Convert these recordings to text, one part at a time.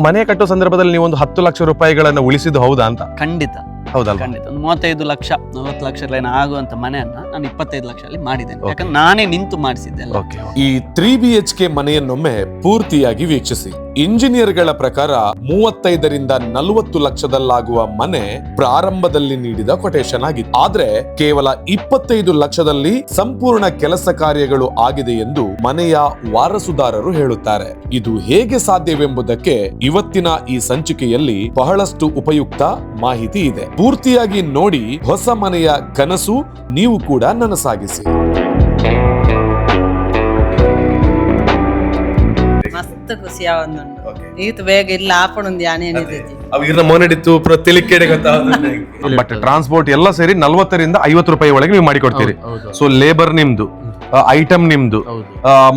ಮನೆ ಕಟ್ಟೋ ಸಂದರ್ಭದಲ್ಲಿ ನೀವು ಒಂದು 10 ಲಕ್ಷ ರೂಪಾಯಿಗಳನ್ನ ಉಳಿಸಿದ್ದು ಹೌದಾ ಅಂತ? ಖಂಡಿತ ಹೌದಲ್ಲ? ಖಂಡಿತ. ಒಂದು 35 ಲಕ್ಷ 40 ಲಕ್ಷ ಆಗುವಂತ ಮನೆಯನ್ನ ನಾನು 25 ಲಕ್ಷದಲ್ಲಿ ಮಾಡಿದ್ದೇನೆ. ಯಾಕಂದ್ರೆ ನಾನೇ ನಿಂತು ಮಾಡಿಸಿದ್ದೆ. ಈ 3 BHK ಮನೆಯನ್ನೊಮ್ಮೆ ಪೂರ್ತಿಯಾಗಿ ವೀಕ್ಷಿಸಿ. ಇಂಜಿನಿಯರ್ಗಳ ಪ್ರಕಾರ 35ರಿಂದ 40 ಲಕ್ಷದಲ್ಲಾಗುವ ಮನೆ ಪ್ರಾರಂಭದಲ್ಲಿ ನೀಡಿದ ಕೊಟೇಶನ್ ಆಗಿತ್ತು. ಆದ್ರೆ ಕೇವಲ 25 ಲಕ್ಷದಲ್ಲಿ ಸಂಪೂರ್ಣ ಕೆಲಸ ಕಾರ್ಯಗಳು ಆಗಿದೆ ಎಂದು ಮನೆಯ ವಾರಸುದಾರರು ಹೇಳುತ್ತಾರೆ. ಇದು ಹೇಗೆ ಸಾಧ್ಯವೆಂಬುದಕ್ಕೆ ಇವತ್ತಿನ ಈ ಸಂಚಿಕೆಯಲ್ಲಿ ಬಹಳಷ್ಟು ಉಪಯುಕ್ತ ಮಾಹಿತಿ ಇದೆ. ಪೂರ್ತಿಯಾಗಿ ನೋಡಿ ಹೊಸ ಮನೆಯ ಕನಸು ನೀವು ಕೂಡ ನನಸಾಗಿಸಿ. ಮಸ್ತ್ ಖುಷಿ ಆವೊಂದುಂಡು ಈತ್ ಬೇಗ ಇಲ್ಲ ಆಪಣೊಂದು ಯಾನೆ ಏನಿರ್ತೈತಿ ಅವಿರ್ನ ಮೋನಡಿತ್ತು ಪ್ರತಿಲಿಕ್ಕೆಡೆ ಗೊತ್ತಾಗುತ್ತೆ. ಬಟ್ ಟ್ರಾನ್ಸ್ಪೋರ್ಟ್ ಎಲ್ಲ ಸೇರಿ 40ರಿಂದ 50 ರೂಪಾಯಿ ಒಳಗೆ ನೀವು ಮಾಡಿಕೊಡ್ತೀರಿ. ಸೊ ಲೇಬರ್ ನಿಮ್ದು, ಐಟಮ್ ನಿಮ್ದು,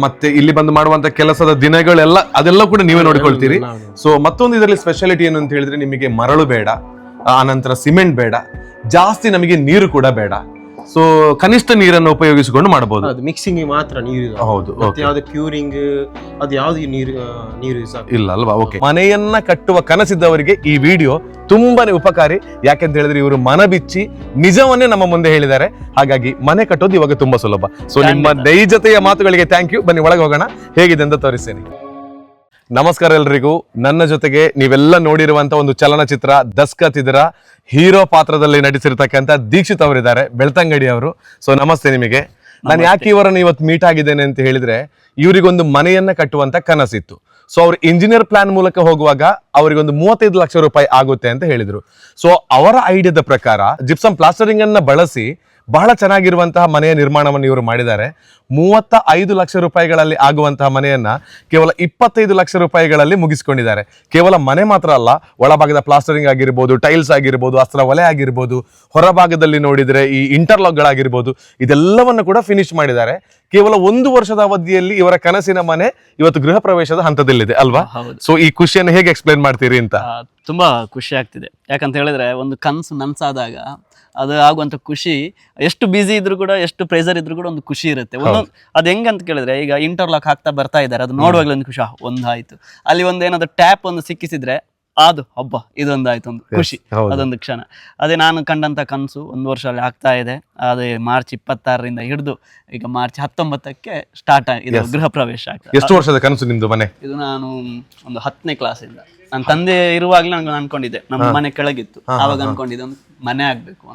ಮತ್ತೆ ಇಲ್ಲಿ ಬಂದು ಮಾಡುವಂತ ಕೆಲಸದ ದಿನಗಳೆಲ್ಲ ಅದೆಲ್ಲ ಕೂಡ ನೀವೇ ನೋಡಿಕೊಳ್ತೀರಿ. ಸೊ ಮತ್ತೊಂದು ಇದರಲ್ಲಿ ಸ್ಪೆಷಾಲಿಟಿ ಏನು ಅಂತ ಹೇಳಿದ್ರೆ, ನಿಮಗೆ ಮರಳು ಬೇಡ, ಆನಂತರ ಸಿಮೆಂಟ್ ಬೇಡ, ಜಾಸ್ತಿ ನಮಗೆ ನೀರು ಕೂಡ ಬೇಡ. ಸೊ ಕನಿಷ್ಠ ನೀರನ್ನು ಉಪಯೋಗಿಸಿಕೊಂಡು ಮಾಡಬಹುದು. ಮಿಕ್ಸಿಂಗ್ ಮಾತ್ರ ನೀರು. ಹೌದು. ಯಾವ್ದು ಕ್ಯೂರಿಂಗ್ ಅದು ಯಾವ್ದು ನೀರು ಇಲ್ಲ ಅಲ್ವಾ? ಓಕೆ. ಮನೆಯನ್ನ ಕಟ್ಟುವ ಕನಸಿದ್ದವರಿಗೆ ಈ ವಿಡಿಯೋ ತುಂಬಾನೇ ಉಪಕಾರಿ. ಯಾಕೆಂತ ಹೇಳಿದ್ರೆ ಇವರು ಮನ ಬಿಚ್ಚಿ ನಿಜವನ್ನೇ ನಮ್ಮ ಮುಂದೆ ಹೇಳಿದ್ದಾರೆ. ಹಾಗಾಗಿ ಮನೆ ಕಟ್ಟೋದು ಇವಾಗ ತುಂಬಾ ಸುಲಭ. ಸೊ ನಿಮ್ಮ ನೈಜತೆಯ ಮಾತುಗಳಿಗೆ ಥ್ಯಾಂಕ್ ಯು. ಬನ್ನಿ ಒಳಗೆ ಹೋಗೋಣ, ಹೇಗಿದೆ ಅಂತ ತೋರಿಸ್ತೇನೆ. ನಮಸ್ಕಾರ ಎಲ್ರಿಗೂ. ನನ್ನ ಜೊತೆಗೆ ನೀವೆಲ್ಲ ನೋಡಿರುವಂತ ಒಂದು ಚಲನಚಿತ್ರ ದಸ್ಕತ್ ಇದರ ಹೀರೋ ಪಾತ್ರದಲ್ಲಿ ನಟಿಸಿರ್ತಕ್ಕಂಥ ದೀಕ್ಷಿತ್ ಅವರಿದ್ದಾರೆ, ಬೆಳ್ತಂಗಡಿ ಅವರು. ಸೊ ನಮಸ್ತೆ ನಿಮಗೆ. ನಾನು ಯಾಕೆ ಇವರನ್ನು ಇವತ್ತು ಮೀಟ್ ಆಗಿದ್ದೇನೆ ಅಂತ ಹೇಳಿದ್ರೆ, ಇವರಿಗೊಂದು ಮನೆಯನ್ನ ಕಟ್ಟುವಂತ ಕನಸಿತ್ತು. ಸೊ ಅವ್ರು ಇಂಜಿನಿಯರ್ ಪ್ಲಾನ್ ಮೂಲಕ ಹೋಗುವಾಗ ಅವರಿಗೊಂದು 35 ಲಕ್ಷ ರೂಪಾಯಿ ಆಗುತ್ತೆ ಅಂತ ಹೇಳಿದ್ರು. ಸೊ ಅವರ ಐಡಿಯಾದ ಪ್ರಕಾರ ಜಿಪ್ಸಮ್ ಪ್ಲಾಸ್ಟರಿಂಗ್ ಅನ್ನ ಬಳಸಿ ಬಹಳ ಚೆನ್ನಾಗಿರುವಂತಹ ಮನೆಯ ನಿರ್ಮಾಣವನ್ನು ಇವರು ಮಾಡಿದ್ದಾರೆ. 35 ಲಕ್ಷ ರೂಪಾಯಿಗಳಲ್ಲಿ ಆಗುವಂತಹ ಮನೆಯನ್ನ ಕೇವಲ 25 ಲಕ್ಷ ರೂಪಾಯಿಗಳಲ್ಲಿ ಮುಗಿಸ್ಕೊಂಡಿದ್ದಾರೆ. ಕೇವಲ ಮನೆ ಮಾತ್ರ ಅಲ್ಲ, ಒಳಭಾಗದ ಪ್ಲಾಸ್ಟರಿಂಗ್ ಆಗಿರ್ಬೋದು, ಟೈಲ್ಸ್ ಆಗಿರ್ಬೋದು, ಅಸ್ತ್ರ ಒಲೆ ಆಗಿರ್ಬೋದು, ಹೊರಭಾಗದಲ್ಲಿ ನೋಡಿದ್ರೆ ಈ ಇಂಟರ್ಲಾಕ್ಗಳಾಗಿರ್ಬೋದು, ಇದೆಲ್ಲವನ್ನು ಕೂಡ ಫಿನಿಶ್ ಮಾಡಿದ್ದಾರೆ. ಕೇವಲ 1 ವರ್ಷದ ಅವಧಿಯಲ್ಲಿ ಇವರ ಕನಸಿನ ಮನೆ ಇವತ್ತು ಗೃಹ ಪ್ರವೇಶದ ಹಂತದಲ್ಲಿದೆ ಅಲ್ವಾ? ಸೊ ಈ ಖುಷಿಯನ್ನು ಹೇಗೆ ಎಕ್ಸ್ಪ್ಲೈನ್ ಮಾಡ್ತೀರಿ ಅಂತ? ತುಂಬಾ ಖುಷಿ ಆಗ್ತಿದೆ. ಯಾಕಂತ ಹೇಳಿದ್ರೆ ಒಂದು ಕನಸು ನನ್ಸಾದಾಗ ಅದು ಆಗುವಂತ ಖುಷಿ, ಎಷ್ಟು ಬಿಸಿ ಇದ್ರು ಕೂಡ, ಎಷ್ಟು ಪ್ರೆಷರ್ ಇದ್ರು ಕೂಡ ಒಂದು ಖುಷಿ ಇರುತ್ತೆ. ಒಂದೊಂದು ಅದು ಹೆಂಗಂತ ಕೇಳಿದ್ರೆ, ಈಗ ಇಂಟರ್ಲಾಕ್ ಹಾಕ್ತಾ ಬರ್ತಾ ಇದ್ದಾರೆ, ಅದು ನೋಡುವಾಗಲೇ ಒಂದು ಖುಷಿ, ಒಂದಾಯ್ತು. ಅಲ್ಲಿ ಒಂದು ಏನಾದ್ರು ಟ್ಯಾಪ್ ಒಂದು ಸಿಕ್ಕಿಸಿದ್ರೆ ಅದು ಹಬ್ಬ, ಇದೊಂದಾಯ್ತು, ಒಂದು ಖುಷಿ, ಅದೊಂದು ಕ್ಷಣ. ಅದೇ ನಾನು ಕಂಡಂತ ಕನಸು 1 ವರ್ಷದಲ್ಲಿ ಆಗ್ತಾ ಇದೆ. ಅದೇ ಮಾರ್ಚ್ 26ರಿಂದ ಹಿಡಿದು ಈಗ ಮಾರ್ಚ್ 19ಕ್ಕೆ ಸ್ಟಾರ್ಟ್ ಆಗಿದೆ ಗೃಹ ಪ್ರವೇಶ ಆಗ್ತದೆ. ಎಷ್ಟು ವರ್ಷದ ಕನಸು ನಿಮ್ದು ಮನೆ? ಇದು ನಾನು ಒಂದು 10ನೇ ಕ್ಲಾಸಿಂದ, ನನ್ನ ತಂದೆ ಇರುವಾಗ್ಲೇ ನಾನು ಅನ್ಕೊಂಡಿದ್ದೆ, ನಮ್ಮ ಮನೆ ಕೆಳಗಿತ್ತು, ಆವಾಗ ಅನ್ಕೊಂಡಿದ್ದೆ ಒಂದು ಮನೆ ಆಗ್ಬೇಕು.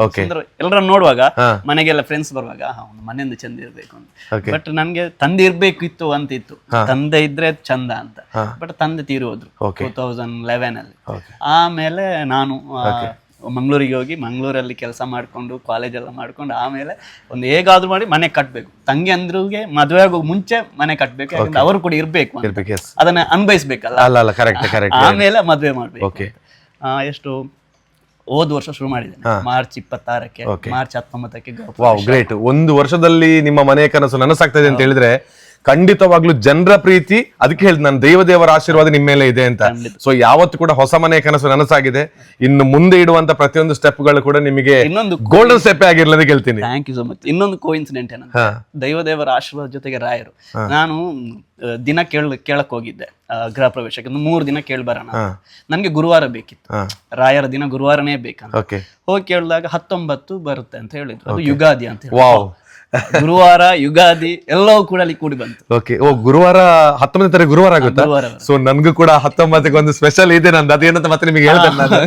ಎಲ್ಲರನ್ನ ನೋಡುವಾಗ, ಮನೆಗೆಲ್ಲ ಫ್ರೆಂಡ್ಸ್ ಬರುವಾಗ ಒಂದು ಮನೆಯಿಂದ ಚಂದ ಇರ್ಬೇಕು ಅಂತ. ಬಟ್ ನನ್ಗೆ ತಂದೆ ಇರ್ಬೇಕಿತ್ತು ಅಂತಿತ್ತು, ತಂದೆ ಇದ್ರೆ ಚಂದ ಅಂತ. ಬಟ್ ತಂದೆ ತೀರೋದ್ರು 2011 ಅಲ್ಲಿ. ಆಮೇಲೆ ನಾನು ಮಂಗಳೂರಿಗೆ ಹೋಗಿ ಮಂಗಳೂರಲ್ಲಿ ಕೆಲಸ ಮಾಡ್ಕೊಂಡು, ಕಾಲೇಜ್ ಎಲ್ಲ ಮಾಡ್ಕೊಂಡು, ಆಮೇಲೆ ಒಂದು ಹೇಗಾದ್ರೂ ಮಾಡಿ ಮನೆ ಕಟ್ಬೇಕು. ತಂಗಿ ಅಂದ್ರಿಗೆ ಮದುವೆ ಆಗೋ ಮುಂಚೆ ಮನೆ ಕಟ್ಬೇಕು, ಯಾಕಂದ್ರೆ ಅವರು ಕೂಡ ಇರ್ಬೇಕು, ಅದನ್ನ ಅನ್ಭವಿಸ್ಬೇಕಲ್ಲ. ಆಮೇಲೆ ಮದುವೆ ಮಾಡ್ಬೇಕು. ಎಷ್ಟು ಹೋದ ವರ್ಷ ಶುರು ಮಾಡಿದ್ದೇನೆ, ಮಾರ್ಚ್ 26ಕ್ಕೆ, ಮಾರ್ಚ್ 19ಕ್ಕೆ. ಗ್ರೇಟ್. 1 ವರ್ಷದಲ್ಲಿ ನಿಮ್ಮ ಮನೆಯ ಕನಸು ನನಸಾಗ್ತದೆ ಅಂತ ಹೇಳಿದ್ರೆ ಖಂಡಿತವಾಗ್ಲೂ ಜನರ ಪ್ರೀತಿ, ಅದಕ್ಕೆ ಹೇಳಿದ್ ನಾನು ದೇವದೇವರ ಆಶೀರ್ವಾದ ನಿಮ್ಮ ಮೇಲೆ ಇದೆ ಅಂತ. ಸೊ ಯಾವತ್ತು ಕೂಡ ಹೊಸ ಮನೆಯ ಕನಸು ನನಸಾಗಿದೆ. ಇನ್ನು ಮುಂದೆ ಇಡುವಂತ ಪ್ರತಿಯೊಂದು ಸ್ಟೆಪ್ಗಳು ಕೂಡ ನಿಮಗೆ ಇನ್ನೊಂದು ಗೋಲ್ಡನ್ ಸ್ಟೆಪ್ ಆಗಿರ್ಲಿ ಹೇಳ್ತೀನಿ. Thank you so much. ಇನ್ನೊಂದು ಕೋಇನ್ಸಿಡೆಂಟ್ ಏನಂತ, ದೈವದೇವರ ಆಶೀರ್ವಾದ ಜೊತೆಗೆ ರಾಯರು. ನಾನು ದಿನ ಕೇಳಕ್ ಹೋಗಿದ್ದೆ ಗೃಹ ಪ್ರವೇಶಕ್ಕೆ, 3 ದಿನ ಕೇಳಿ ಬರೋಣ. ನನ್ಗೆ ಗುರುವಾರ ಬೇಕಿತ್ತು, ರಾಯರ ದಿನ ಗುರುವಾರನೇ ಬೇಕಂತ. ಹೋಗಿ ಕೇಳಿದಾಗ 19 ಬರುತ್ತೆ ಅಂತ ಹೇಳಿದ್ರು. ಅದು ಯುಗಾದಿ ಅಂತ ಹೇಳಿ, ಗುರುವಾರ ಯುಗಾದಿ ಎಲ್ಲವೂ ಕೂಡ ಅಲ್ಲಿ ಕೂಡಿ ಬಂತು. ಓಕೆ. ಗುರುವಾರ 19ನೇ ತಾರೀಕು ಗುರುವಾರ ಆಗುತ್ತಾ? ಸೊ ನನ್ಗೂ ಕೂಡ 19ಕ್ಕೆ ಒಂದು ಸ್ಪೆಷಲ್ ಇದೆ ನಂದು, ಅದೇನಂತ ಮತ್ತೆ ನಿಮಗೆ ಹೇಳ್ತೇನೆ ನಾನು.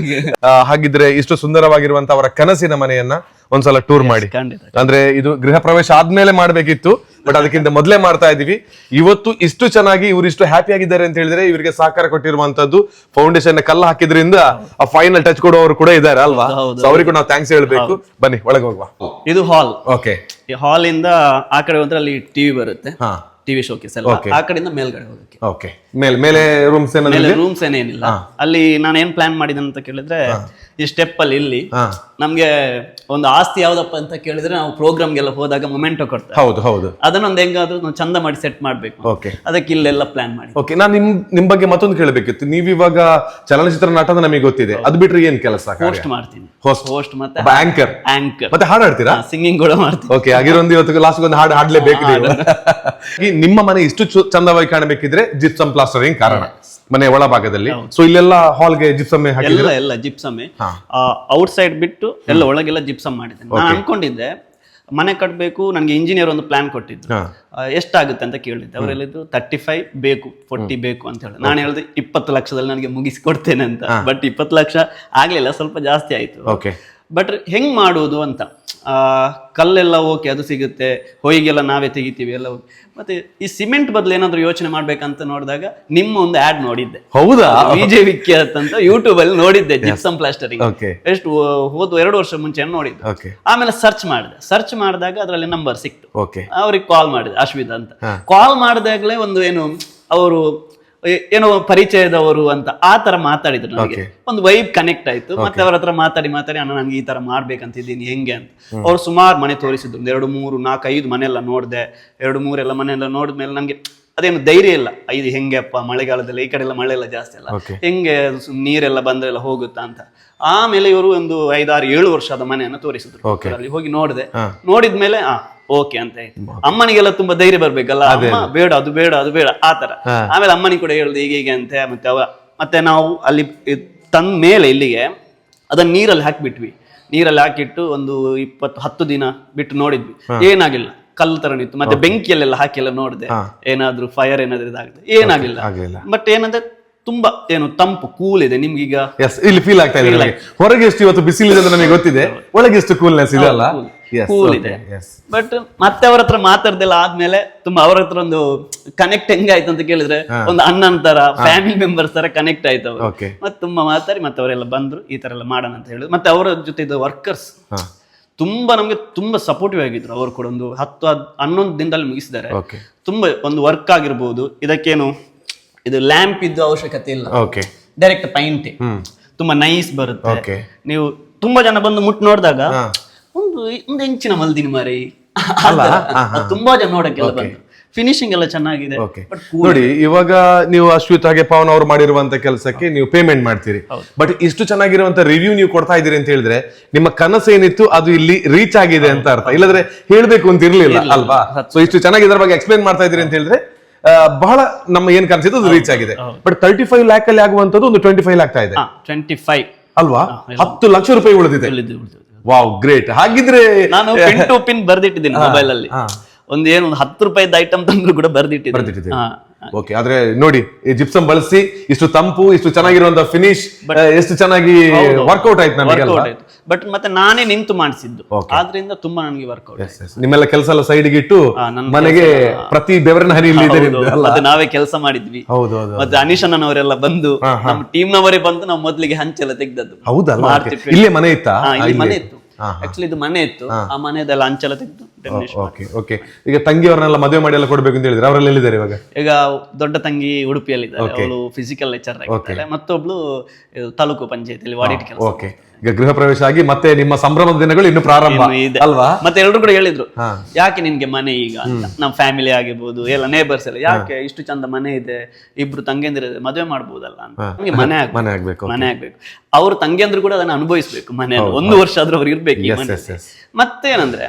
ಹಾಗಿದ್ರೆ ಇಷ್ಟು ಸುಂದರವಾಗಿರುವಂತ ಅವರ ಕನಸಿನ ಮನೆಯನ್ನ ಒಂದ್ಸಲ ಟೂರ್ ಮಾಡಿ. ಅಂದ್ರೆ ಇದು ಗೃಹ ಪ್ರವೇಶ ಆದ್ಮೇಲೆ ಮಾಡ್ಬೇಕಿತ್ತು, ಬಟ್ ಅದಕ್ಕಿಂತ ಮೊದಲೇ ಮಾಡ್ತಾ ಇದೀವಿ. ಇವತ್ತು ಇಷ್ಟು ಚೆನ್ನಾಗಿ ಇವರು ಇಷ್ಟು ಹ್ಯಾಪಿ ಆಗಿದ್ದಾರೆ ಅಂತ ಹೇಳಿದ್ರೆ ಇವರಿಗೆ ಸಹಕಾರ ಕೊಟ್ಟಿರುವಂತದ್ದು, ಫೌಂಡೇಶನ್ ಕಲ್ಲು ಹಾಕಿದ್ರಿಂದ ಆ ಫೈನಲ್ ಟಚ್ ಕೊಡುವವರು ಕೂಡ ಇದ್ದಾರೆ ಅಲ್ವಾ? ಅವರಿಗೂ ನಾವು ಥ್ಯಾಂಕ್ಸ್ ಹೇಳ್ಬೇಕು. ಬನ್ನಿ ಒಳಗೆ ಹೋಗುವ. ಇದು ಹಾಲ್. ಓಕೆ. ಈ ಹಾಲ್ ಇಂದ ಆ ಕಡೆ ಹೋದ್ರೆ ಅಲ್ಲಿ ಟಿವಿ ಬರುತ್ತೆ, ಟಿವಿ ಶೋಕೇಸ್ ಎಲ್ಲ. ಆ ಕಡೆಯಿಂದ ಮೇಲ್ಗಡೆ ಹೋಗಕ್ಕೆ. ಓಕೆ. ಮೇಲೆ ರೂಮ್ಸ್ ಏನಿಲ್ಲ. ಅಲ್ಲಿ ನಾನು ಏನ್ ಪ್ಲಾನ್ ಮಾಡಿದ್ದೇನೆ ಅಂತ ಕೇಳಿದ್ರೆ, ಈ ಸ್ಟೆಪ್ ಅಲ್ಲಿ ಇಲ್ಲಿ ನಮ್ಗೆ ಒಂದು ಆಸ್ತಿ ಯಾವ್ದಪ್ಪ ಅಂತ ಕೇಳಿದ್ರೆ, ನಾವು ಪ್ರೋಗ್ರಾಮ್ಗೆಲ್ಲ ಹೋದಾಗ ಮೊಮೆಂಟೋ ಕೊಡ್ತಾರೆ. ಹೌದು. ಅದನ್ನೊಂದು ಹೆಂಗಾದ್ರೂ ಚಂದ ಮಾಡಿ ಸೆಟ್ ಮಾಡ್ಬೇಕು. ಅದಕ್ಕೆ ಇಲ್ಲೆಲ್ಲ ಪ್ಲಾನ್ ಮಾಡಿ. ಓಕೆ. ನಾನು ನಿಮ್ ಬಗ್ಗೆ ಮತ್ತೊಂದು ಕೇಳಬೇಕಿತ್ತು. ನೀವಿವಾಗ ಚಲನಚಿತ್ರ ನಟನ ನಮಗೆ ಗೊತ್ತಿದೆ, ಅದು ಬಿಟ್ರೆ ಏನ್ ಕೆಲಸ? ಹೋಸ್ಟ್ ಮಾಡ್ತೀನಿ. ಹೋಸ್ಟ್ ಮತ್ತೆ ಆಂಕರ್ ಮತ್ತೆ ಹಾಡು ಹಾಡ್ತೀರಾ? ಸಿಂಗಿಂಗ್ ಕೂಡ ಮಾಡ್ತೀನಿ. ಓಕೆ. ಆಗಿರೊಂದು ಇವತ್ತು ಲಾಸ್ಟ್ ಒಂದು ಹಾಡು ಹಾಡ್ಲೇಬೇಕು ನೀವು. ಈ ನಿಮ್ಮ ಮನೆ ಇಷ್ಟು ಚಂದವಾಗಿ ಕಾಣಬೇಕಿದ್ರೆ ಜಿಪ್ಸಮ್ ಪ್ಲಾಸ್ಟರಿಂಗ್ ಕಾರಣ ಮನೆ ಒಳಭಾಗದಲ್ಲಿ. ಸೊ ಇಲ್ಲೆಲ್ಲ ಹಾಲ್ಗೆ ಜಿಪ್ಸಮ್ ಹಾಕಿದ್ರೆ ಎಲ್ಲ ಜಿಪ್ಸಮ್ ಔಟ್ ಸೈಡ್ ಬಿಟ್ಟು ಎಲ್ಲ ಒಳಗೆಲ್ಲ ಜಿಪ್ಸಮ್ ಮಾಡಿದ್ದೇನೆ. ನಾನು ಅನ್ಕೊಂಡಿದ್ದೆ ಮನೆ ಕಟ್ಟಬೇಕು, ನನಗೆ ಇಂಜಿನಿಯರ್ ಒಂದು ಪ್ಲಾನ್ ಕೊಟ್ಟಿದ್ದು, ಎಷ್ಟಾಗುತ್ತೆ ಅಂತ ಕೇಳಿದ್ದೆ. ಅವ್ರು ಹೇಳಿದ್ರು 35 ಬೇಕು, 40 ಬೇಕು ಅಂತ ಹೇಳಿದ್ರು. ನಾನು ಹೇಳಿದೆ 20 ಲಕ್ಷದಲ್ಲಿ ನನಗೆ ಮುಗಿಸ್ಕೊಡ್ತೇನೆ ಅಂತ. ಬಟ್ 20 ಲಕ್ಷ ಆಗ್ಲಿಲ್ಲ, ಸ್ವಲ್ಪ ಜಾಸ್ತಿ ಆಯ್ತು. ಬಟ್ ಹೆಂಗ್ ಮಾಡುವುದು ಅಂತ, ಕಲ್ಲೆಲ್ಲ ಓಕೆ ಅದು ಸಿಗುತ್ತೆ, ಹೊಯ್ಗೆಲ್ಲ ನಾವೇ ತೆಗಿತೀವಿ ಎಲ್ಲ. ಮತ್ತೆ ಈ ಸಿಮೆಂಟ್ ಬದಲು ಏನಾದ್ರು ಯೋಚನೆ ಮಾಡ್ಬೇಕಂತ ನೋಡಿದಾಗ ನಿಮ್ಮ ಒಂದು ಆಡ್ ನೋಡಿದ್ದೆ. ಹೌದಾ? ವಿಜಯ್ ವಿಖ್ಯಾತ್ ಅಂತ ಯೂಟ್ಯೂಬ್ ಅಲ್ಲಿ ನೋಡಿದ್ದೆ ಜಿಪ್ಸಮ್ ಪ್ಲಾಸ್ಟರಿಂಗ್. ಎಷ್ಟು ಹೋದ 2 ವರ್ಷ ಮುಂಚೆ ನೋಡಿದ್ದೆ. ಆಮೇಲೆ ಸರ್ಚ್ ಮಾಡಿದಾಗ ಅದರಲ್ಲಿ ನಂಬರ್ ಸಿಕ್ತು. ಅವ್ರಿಗೆ ಕಾಲ್ ಮಾಡಿದೆ, ಅಶ್ವಿತ್ ಅಂತ. ಕಾಲ್ ಮಾಡಿದಾಗಲೇ ಒಂದು ಏನು ಅವರು ಏನೋ ಪರಿಚಯದವರು ಅಂತ ಆ ತರ ಮಾತಾಡಿದ್ರು. ನನಗೆ ಒಂದು ವೈಬ್ ಕನೆಕ್ಟ್ ಆಯ್ತು. ಮತ್ತೆ ಅವ್ರ ಹತ್ರ ಮಾತಾಡಿ ಅಣ್ಣ ನನ್ಗೆ ಈ ತರ ಮಾಡ್ಬೇಕಂತಿದ್ದೀನಿ ಹೆಂಗೆ ಅಂತ. ಅವ್ರು ಸುಮಾರು ಮನೆ ತೋರಿಸಿದ್ರು, 2, 3, 4, 5 ಮನೆಯೆಲ್ಲ ನೋಡಿದೆ. 2, 3 ಎಲ್ಲ ಮನೆಯೆಲ್ಲ ನೋಡಿದ್ಮೇಲೆ ನಂಗೆ ಅದೇನು ಧೈರ್ಯ ಇಲ್ಲ, ಇದು ಹೆಂಗೆಪ್ಪ ಮಳೆಗಾಲದಲ್ಲಿ ಈ ಕಡೆ ಎಲ್ಲ ಮಳೆ ಎಲ್ಲ ಜಾಸ್ತಿ ಅಲ್ಲ, ಹೆಂಗೆ ನೀರೆಲ್ಲ ಬಂದ್ರೆಲ್ಲ ಹೋಗುತ್ತಾ ಅಂತ. ಆಮೇಲೆ ಇವರು ಒಂದು 5, 6, 7 ವರ್ಷದ ಮನೆಯನ್ನ ತೋರಿಸಿದ್ರು. ಅಲ್ಲಿ ಹೋಗಿ ನೋಡಿದ್ಮೇಲೆ ಓಕೆ ಅಂತ ಆಯ್ತು. ಅಮ್ಮನಿಗೆಲ್ಲ ತುಂಬಾ ಧೈರ್ಯ ಬರ್ಬೇಕಲ್ಲ, ಅಮ್ಮ ಬೇಡ ಅದು ಬೇಡ ಆತರ. ಆಮೇಲೆ ಅಮ್ಮನಿಗೆ ಕೂಡ ಹೇಳುದು ಹೀಗೆ ಅಂತ. ಮತ್ತೆ ನಾವು ಅಲ್ಲಿ ತಂದ ಮೇಲೆ ಇಲ್ಲಿಗೆ ಅದನ್ನ ನೀರಲ್ಲಿ ಹಾಕಿಬಿಟ್ವಿ. ನೀರಲ್ಲಿ ಹಾಕಿಟ್ಟು ಒಂದು 10 ದಿನ ಬಿಟ್ಟು ನೋಡಿದ್ವಿ, ಏನಾಗಿಲ್ಲ, ಕಲ್ಲು ತರ ನಿಂತು. ಮತ್ತೆ ಬೆಂಕಿಯಲ್ಲೆಲ್ಲ ಹಾಕಿ ನೋಡಿದೆ, ಏನಾದ್ರು ಫೈರ್ ಏನಾದ್ರು ಇದಾಗಿದೆ, ಏನಾಗಿಲ್ಲ. ಬಟ್ ಏನಂದ್ರೆ ತುಂಬಾ ಏನು ತಂಪು, ಕೂಲ್ ಇದೆ. ನಿಮ್ಗೀಗ ಇಲ್ಲಿ ಫೀಲ್ ಆಗ್ತಾ ಇದೆ, ಹೊರಗೆ ಎಷ್ಟು ಇವತ್ತು ಬಿಸಿಲಿದೆ ಅಂತ ನನಗೆ ಗೊತ್ತಿದೆ, ಒಳಗೆ ಎಷ್ಟು ಕೂಲ್ನೆಸ್ ಇದೆ ಅಲ್ಲ, ಕೂಲ್ ಇದೆ. ಬಟ್ ಮತ್ತೆ ಅವ್ರ ಹತ್ರ ಮಾತಾಡ್ದೆಲ್ಲ ಆದ್ಮೇಲೆ ತುಂಬಾ ಅವ್ರ ಹತ್ರ ಒಂದು ಕನೆಕ್ಟ್ ಹೆಂಗಾಯ್ತು ಅಂತ ಕೇಳಿದ್ರೆ, ಒಂದು ಅಣ್ಣನ ತರ, ಫ್ಯಾಮಿಲಿ ಮೆಂಬರ್ಸ್ ತರ ಕನೆಕ್ಟ್ ಆಯ್ತು ಅವರು. ಮತ್ತೆ ತುಂಬಾ ಮಾತಾಡಿ ಮತ್ತೆ ಅವರೆಲ್ಲ ಬಂದ್ರು, ಈ ತರ ಎಲ್ಲ ಮಾಡೋಣ ಅಂತ ಹೇಳಿದ್ರು. ಮತ್ತೆ ಅವರ ಜೊತೆ ಇದ್ದ ವರ್ಕರ್ಸ್ ನಮ್ಗೆ ತುಂಬಾ ಸಪೋರ್ಟಿವ್ ಆಗಿದ್ರು. ಅವರು ಕೂಡ ಒಂದು 10-11 ದಿನದಲ್ಲಿ ಮುಗಿಸಿದ್ದಾರೆ. ತುಂಬಾ ಒಂದು ವರ್ಕ್ ಆಗಿರ್ಬೋದು, ಇದಕ್ಕೇನು ಇದು ಲ್ಯಾಂಪ್ ಇದ್ದು ಅವಶ್ಯಕತೆ ಇಲ್ಲ, ಡೈರೆಕ್ಟ್ ಪೈಂಟ್ ತುಂಬಾ ನೈಸ್ ಬರುತ್ತೆ. ನೀವು ತುಂಬಾ ಜನ ಬಂದು ನೋಡಿದಾಗ ಒಂದು ಹೆಂಚಿನ ಮಲ್ದಿನ ಮರಿ ತುಂಬಾ ಜನ ನೋಡಕ್ಕೆಲ್ಲ ಬಂದು. ಫಿನಿಶಿಂಗ್ ಎಲ್ಲ ಚೆನ್ನಾಗಿದೆ. ನೋಡಿ, ಇವಾಗ ನೀವು ಅಶ್ವಿತ್ ಹಾಗೆ ಪವನ್ ಅವರು ಮಾಡಿರುವಂತ ಕೆಲಸಕ್ಕೆ ನೀವು ಪೇಮೆಂಟ್ ಮಾಡ್ತೀರಿ. ಬಟ್ ಇಷ್ಟು ಚೆನ್ನಾಗಿರುವಂತ ರಿವ್ಯೂ ನೀವು ಕೊಡ್ತಾ ಇದ್ದೀರಿ ಅಂತ ಹೇಳಿದ್ರೆ ನಿಮ್ಮ ಕನಸು ಏನಿತ್ತು ಅದು ಇಲ್ಲಿ ರೀಚ್ ಆಗಿದೆ ಅಂತ ಅರ್ಥ. ಇಲ್ಲದ್ರೆ ಹೇಳ್ಬೇಕು ಅಂತ ಇರ್ಲಿಲ್ಲ ಅಲ್ವಾ? ಸೊ ಇಷ್ಟು ಚೆನ್ನಾಗಿ ಇದರ ಬಗ್ಗೆ ಎಕ್ಸ್ಪ್ಲೇನ್ ಮಾಡ್ತಾ ಇದ್ದೀರಿ ಅಂತ ಹೇಳಿದ್ರೆ ಬಹಳ ನಮ್ಮ ಏನ್ ಕನಸಿತ್ತು ಅದು ರೀಚ್ ಆಗಿದೆ. ಬಟ್ 35 ಲ್ಯಾಕ್ ಅಲ್ಲಿ ಆಗುವಂತದ್ದು ಒಂದು 25 ಆಗ್ತಾ ಇದೆ 25 ಅಲ್ವಾ? 10 ಲಕ್ಷ ರೂಪಾಯಿ ಉಳಿದಿದೆ. Wow, great. ಹಾಗಿದ್ರೆ ನಾನು ಪಿನ್ ಟು ಪಿನ್ ಬರ್ದಿಟ್ಟಿದ್ದೀನಿ ಮೊಬೈಲ್ ಅಲ್ಲಿ. ಒಂದು 10 ರೂಪಾಯಿದ ಐಟಮ್ ತಂದ್ರು ಕೂಡ ಬರ್ದಿಟ್ಟಿದ್ದೀನಿ. ಓಕೆ, ಆದ್ರೆ ನೋಡಿ, ಈ ಜಿಪ್ಸಮ್ ಬಳಸಿ ಇಷ್ಟು ತಂಪು, ಇಷ್ಟು ಚೆನ್ನಾಗಿರುವಂತ ಫಿನಿಶ್, ಎಷ್ಟು ಚೆನ್ನಾಗಿ ವರ್ಕೌಟ್ ಆಯ್ತು ನಮಗೆ. ಬಟ್ ಮತ್ತೆ ನಾನೇ ನಿಂತು ಮಾಡಿಸಿದ್ದು, ಆದ್ರಿಂದ ತುಂಬಾ ನನಗೆ ವರ್ಕೌಟ್. ನಿಮ್ಮೆಲ್ಲ ಕೆಲಸ ಎಲ್ಲ ಸೈಡ್ಗೆ ಇಟ್ಟು ಮನೆಗೆ ಪ್ರತಿ ಬೆವರಿನ ಹನಿ ಮತ್ತೆ ನಾವೇ ಕೆಲಸ ಮಾಡಿದ್ವಿ. ಮತ್ತೆ ಅನಿಶನ್ ಅವರೆಲ್ಲ ಬಂದು, ನಮ್ಮ ಟೀಮ್ ನವರೇ ಬಂದು ನಾವು ಮೊದಲಿಗೆ ಹಂಚೆಲ್ಲ ತೆಗ್ದದ್ದು. ಹೌದಲ್ಲ? ಇಲ್ಲೇ ಮನೆ ಇತ್ತಾ? ಇಲ್ಲಿ ಮನೆ ಇತ್ತು, ಆಕ್ಚುಲಿ ಇದು ಮನೆ ಇತ್ತು. ಆ ಮನೆದೆಲ್ಲ ಹಂಚೆಲ್ಲ ತೆಗ್ದು. ಈಗ ತಂಗಿಯವ್ರನ್ನೆಲ್ಲ ಮದುವೆ ಮಾಡಿ ಎಲ್ಲ ಕೊಡ್ಬೇಕು ಅಂತ ಹೇಳಿದ್ರೆ ಅವರೆಲ್ಲ ಎಲ್ಲಿದ್ದಾರೆ ಇವಾಗ? ಈಗ ದೊಡ್ಡ ತಂಗಿ ಉಡುಪಿಯಲ್ಲಿ ಇದ್ದಾರೆ, ಅವಳು ಫಿಸಿಕಲ್ ಲೆಕ್ಚರ್ ಆಗಿದ್ದಾರೆ. ಮತ್ತೊಬ್ಳು ತಾಲೂಕು ಪಂಚಾಯತಿಯಲ್ಲಿ ವಾಡಿಟ್ ಕೆಲಸ. ಈಗ ಗೃಹ ಪ್ರವೇಶ ಆಗಿ ಮತ್ತೆ ನಿಮ್ಮ ಸಂಭ್ರಮದ ದಿನಗಳು ಇನ್ನು ಪ್ರಾರಂಭ ಅಲ್ವಾ? ಮತ್ತೆ ಎಲ್ಲರೂ ಕೂಡ ಹೇಳಿದ್ರು, ಯಾಕೆ ನಿನ್ಗೆ ಮನೆ ಈಗ ಅಂತ. ನಮ್ಮ ಫ್ಯಾಮಿಲಿ ಆಗಿರ್ಬೋದು, ಎಲ್ಲ ನೇಬರ್ಸ್ ಎಲ್ಲ, ಯಾಕೆ ಇಷ್ಟು ಚಂದ ಮನೆ ಇದೆ, 2 ತಂಗಿಯಂದಿರ ಮದುವೆ ಮಾಡ್ಬೋದಲ್ಲ ಅಂತ. ನಮ್ಗೆ ಮನೆ ಆಗ್ಬೇಕು. ಅವ್ರ ತಂಗಿಯಂದ್ರು ಕೂಡ ಅದನ್ನ ಅನುಭವಿಸ್ಬೇಕು, ಮನೆ 1 ವರ್ಷ ಆದ್ರೂ ಅವ್ರು ಇರ್ಬೇಕು ಈ ಮನೆ. ಮತ್ತೇನಂದ್ರೆ